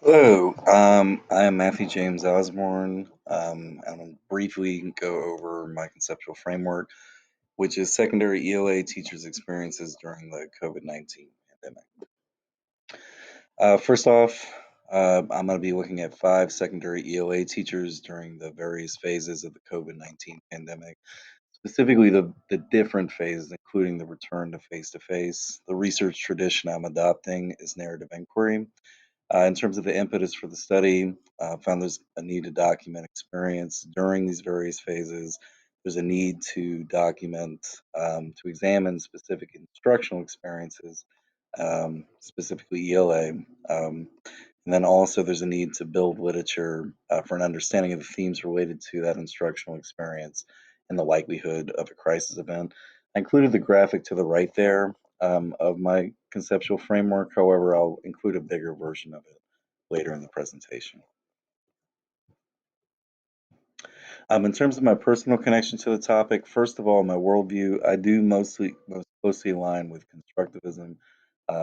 Hello, I am Matthew James Osborne. I'm going to briefly go over my conceptual framework, which is secondary ELA teachers' experiences during the COVID-19 pandemic. First off, I'm going to be looking at 5 secondary ELA teachers during the various phases of the COVID-19 pandemic, specifically the different phases, including the return to face-to-face. The research tradition I'm adopting is narrative inquiry. In terms of the impetus for the study, found there's a need to document experience during these various phases. There's a need to document, to examine specific instructional experiences, specifically ELA. And then also there's a need to build literature for an understanding of the themes related to that instructional experience and the likelihood of a crisis event. I included the graphic to the right there of my conceptual framework. However, I'll include a bigger version of it later in the presentation. In terms of my personal connection to the topic, first of all, my worldview, I do most closely align with constructivism,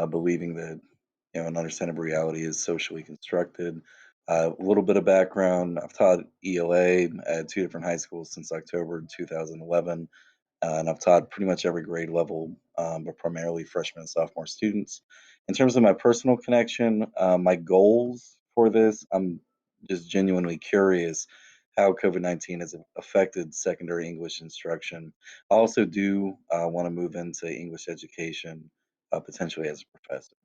believing that an understanding of reality is socially constructed. A little bit of background: I've taught ELA at 2 different high schools since October 2011. And I've taught pretty much every grade level, but primarily freshman and sophomore students. In terms of my personal connection, my goals for this, I'm just genuinely curious how COVID-19 has affected secondary English instruction. I also do want to move into English education, potentially as a professor.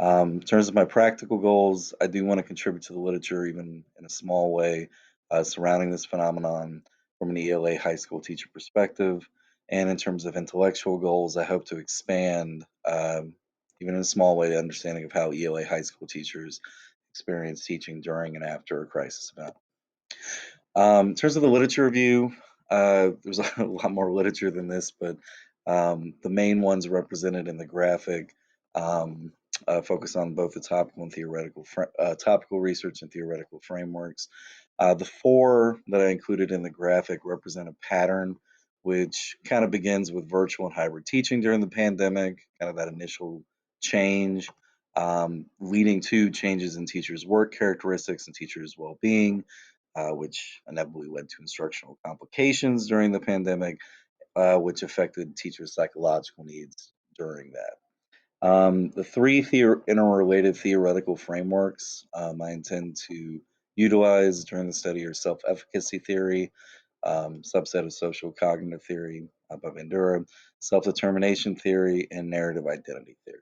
In terms of my practical goals, I do want to contribute to the literature, even in a small way, surrounding this phenomenon from an ELA high school teacher perspective. And in terms of intellectual goals, I hope to expand, even in a small way, the understanding of how ELA high school teachers experience teaching during and after a crisis event. In terms of the literature review, there's a lot more literature than this, but the main ones represented in the graphic focus on both the topical and theoretical, topical research and theoretical frameworks. The four that I included in the graphic represent a pattern which kind of begins with virtual and hybrid teaching during the pandemic, kind of that initial change, leading to changes in teachers' work characteristics and teachers' well-being, which inevitably led to instructional complications during the pandemic, which affected teachers' psychological needs during that. The three interrelated theoretical frameworks I intend to utilize during the study are self-efficacy theory, subset of social cognitive theory by Bandura, self-determination theory, and narrative identity theory.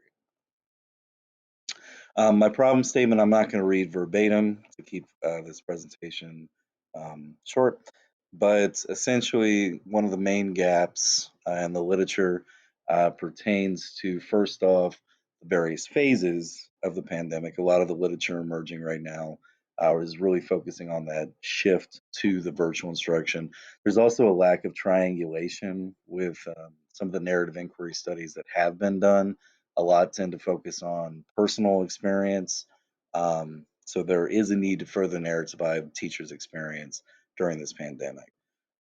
My problem statement, I'm not going to read verbatim to keep this presentation short, but essentially one of the main gaps in the literature pertains to, first off, the various phases of the pandemic. A lot of the literature emerging right now is really focusing on that shift to the virtual instruction. There's also a lack of triangulation with some of the narrative inquiry studies that have been done. A lot tend to focus on personal experience. So there is a need to further narrative teachers' experience during this pandemic.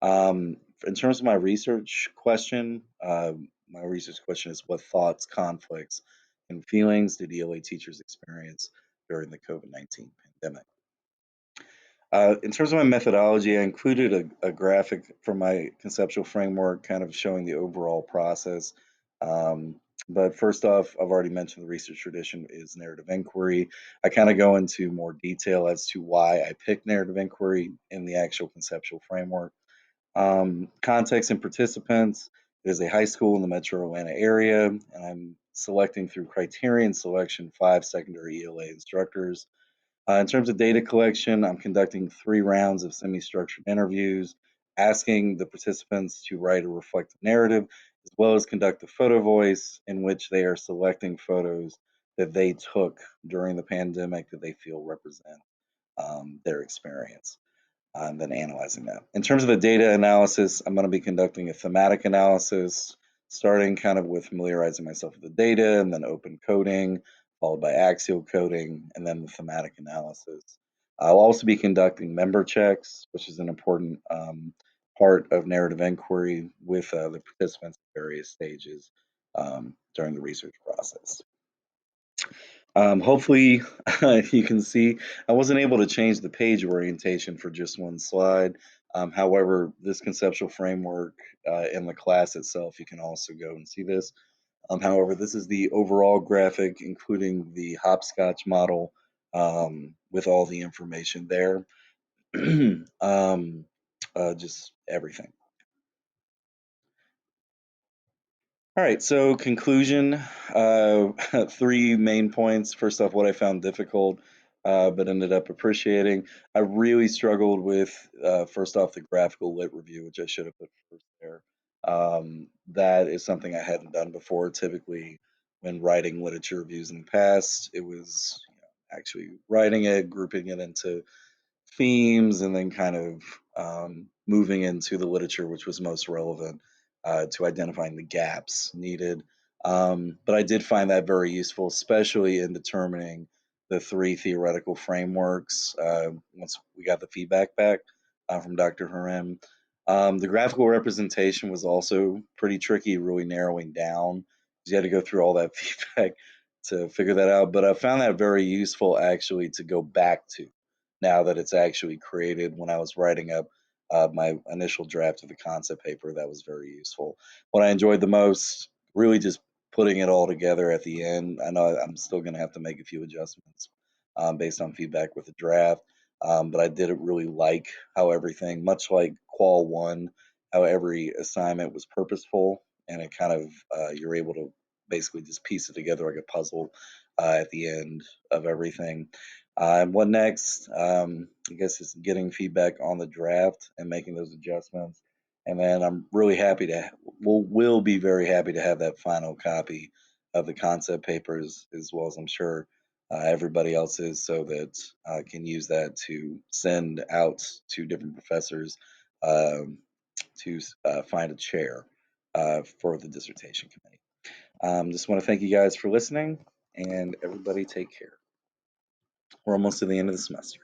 In terms of my research question is: what thoughts, conflicts, and feelings did ELA teachers experience during the COVID-19 pandemic? In terms of my methodology, I included a graphic from my conceptual framework, kind of showing the overall process. But first off, I've already mentioned the research tradition is narrative inquiry. I kind of go into more detail as to why I picked narrative inquiry in the actual conceptual framework. Context and participants. It is a high school in the metro Atlanta area, and I'm selecting through criterion selection 5 secondary ELA instructors. In terms of data collection, I'm conducting 3 rounds of semi-structured interviews, asking the participants to write a reflective narrative, as well as conduct a photo voice in which they are selecting photos that they took during the pandemic that they feel represent their experience, and then analyzing that. In terms of the data analysis, I'm going to be conducting a thematic analysis, starting kind of with familiarizing myself with the data and then open coding, followed by axial coding, and then the thematic analysis. I'll also be conducting member checks, which is an important part of narrative inquiry with the participants at various stages during the research process. Hopefully, you can see I wasn't able to change the page orientation for just one slide. However, this conceptual framework in the class itself, you can also go and see this. However, this is the overall graphic, including the hopscotch model with all the information there. Just everything. All right, so conclusion, three main points. First off, what I found difficult, but ended up appreciating. I really struggled with, first off, the graphical lit review, which I should have put first there. That is something I hadn't done before. Typically, when writing literature reviews in the past, it was actually writing it, grouping it into themes and then kind of moving into the literature which was most relevant to identifying the gaps needed. But I did find that very useful, especially in determining the three theoretical frameworks once we got the feedback back from Dr. Harim. The graphical representation was also pretty tricky, really narrowing down. You had to go through all that feedback to figure that out. But I found that very useful actually to go back to now that it's actually created. When I was writing up my initial draft of the concept paper, that was very useful. What I enjoyed the most, really just putting it all together at the end. I know I'm still going to have to make a few adjustments based on feedback with the draft, but I did really like how everything, much like Qual 1, how every assignment was purposeful and it kind of, you're able to basically just piece it together like a puzzle at the end of everything. And what next? I guess it's getting feedback on the draft and making those adjustments. And then I'm really happy to, will be very happy to have that final copy of the concept papers, as well as I'm sure everybody else is, so that I can use that to send out to different professors um, to find a chair for the dissertation committee. Just want to thank you guys for listening, and everybody take care. We're almost to the end of the semester.